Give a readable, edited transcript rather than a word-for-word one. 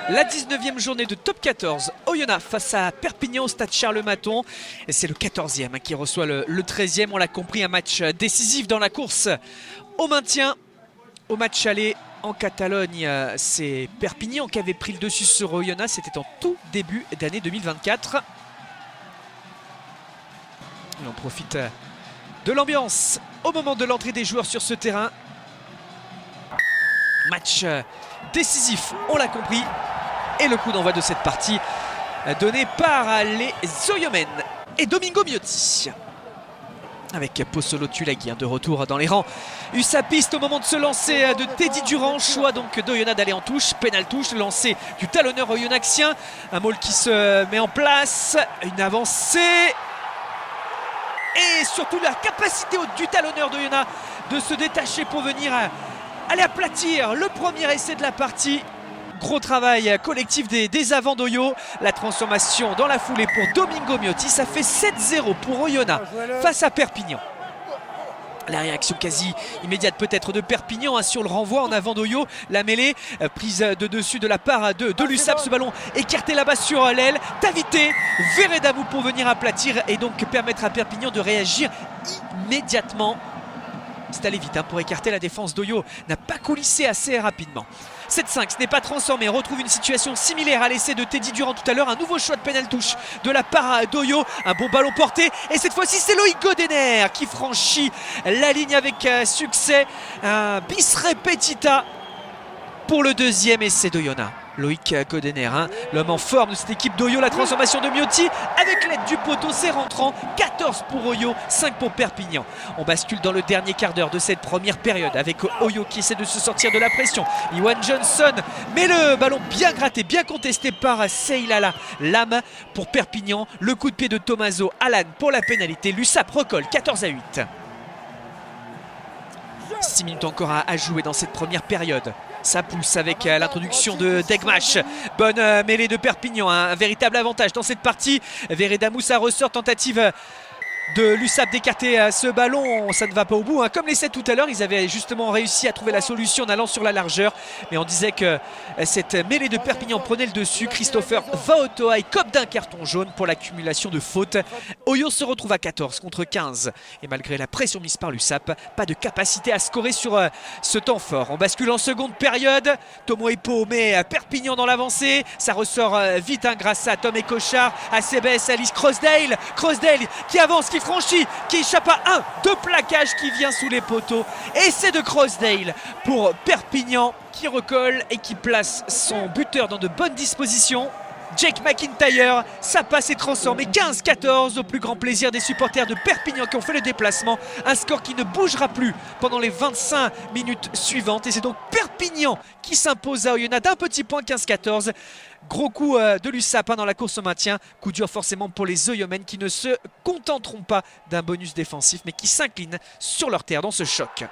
La 19e journée de top 14, Oyonnax face à Perpignan au stade Charles-Maton. Et c'est le 14e qui reçoit le 13e. On l'a compris, un match décisif dans la course au maintien. Au match aller en Catalogne, c'est Perpignan qui avait pris le dessus sur Oyonnax. C'était en tout début d'année 2024. Et on profite de l'ambiance au moment de l'entrée des joueurs sur ce terrain. Match décisif, on l'a compris. Et le coup d'envoi de cette partie donné par les Oyomènes et Domingo Miotti. Avec Pozzolo Tulagi de retour dans les rangs. USAPiste au moment de se lancer de Teddy Durand. Choix donc d'Oyonnax d'aller en touche. Pénal touche, lancé du talonneur oyonnaxien. Un maul qui se met en place. Une avancée. Et surtout la capacité du talonneur d'Oyonnax de se détacher pour venir aller aplatir le premier essai de la partie. Gros travail collectif des avants d'Oyo. La transformation dans la foulée pour Domingo Miotti. Ça fait 7-0 pour Oyonnax face à Perpignan. La réaction quasi immédiate peut-être de Perpignan sur le renvoi en avant d'Oyo. La mêlée prise de dessus de la part de l'USAP. Ce ballon écarté là-bas sur l'aile. Tavité, Veredamou pour venir aplatir et donc permettre à Perpignan de réagir immédiatement. C'est allé vite pour écarter la défense d'Oyo. N'a pas coulissé assez rapidement. 7-5, ce n'est pas transformé. On retrouve une situation similaire à l'essai de Teddy Durand tout à l'heure. Un nouveau choix de pénal touche de la part d'Oyo. Un bon ballon porté. Et cette fois-ci, c'est Loïc Godener qui franchit la ligne avec succès. Un bis repetita pour le deuxième essai d'Oyonnax. Loïc Godener, l'homme en forme de cette équipe d'Oyo. La transformation de Miotti avec l'aide du poteau, c'est rentrant. 14 pour Oyo, 5 pour Perpignan. On bascule dans le dernier quart d'heure de cette première période avec Oyo qui essaie de se sortir de la pression. Iwan Johnson, mais le ballon bien gratté, bien contesté par Seilala Lam pour Perpignan. Le coup de pied de Tommaso Alan pour la pénalité. L'USAP recolle 14-8. 6 minutes encore à jouer dans cette première période. Ça pousse avec l'introduction de Degmash. Bonne mêlée de Perpignan, un véritable avantage dans cette partie. Veredamou, ça ressort, tentative de l'USAP d'écarter ce ballon. Ça ne va pas au bout. Comme l'essai tout à l'heure, ils avaient justement réussi à trouver la solution en allant sur la largeur. Mais on disait que cette mêlée de Perpignan prenait le dessus. Christopher Vaotoa écope d'un carton jaune pour l'accumulation de fautes. Oyo se retrouve à 14 contre 15. Et malgré la pression mise par l'USAP, pas de capacité à scorer sur ce temps fort. On bascule en seconde période. Tomo Epo met Perpignan dans l'avancée. Ça ressort vite grâce à Tom Cochard, à CBS, Alice Crossdale. Crossdale qui avance, qui franchit, qui échappe à deux plaquages qui vient sous les poteaux. Et c'est de Crossdale pour Perpignan qui recolle et qui place son buteur dans de bonnes dispositions. Jake McIntyre, ça passe et transformé 15-14 au plus grand plaisir des supporters de Perpignan qui ont fait le déplacement. Un score qui ne bougera plus pendant les 25 minutes suivantes. Et c'est donc Perpignan qui s'impose à Oyonnax d'un petit point, 15-14. Gros coup de l'USAP dans la course au maintien. Coup dur forcément pour les Oyomènes qui ne se contenteront pas d'un bonus défensif mais qui s'inclinent sur leur terre dans ce choc.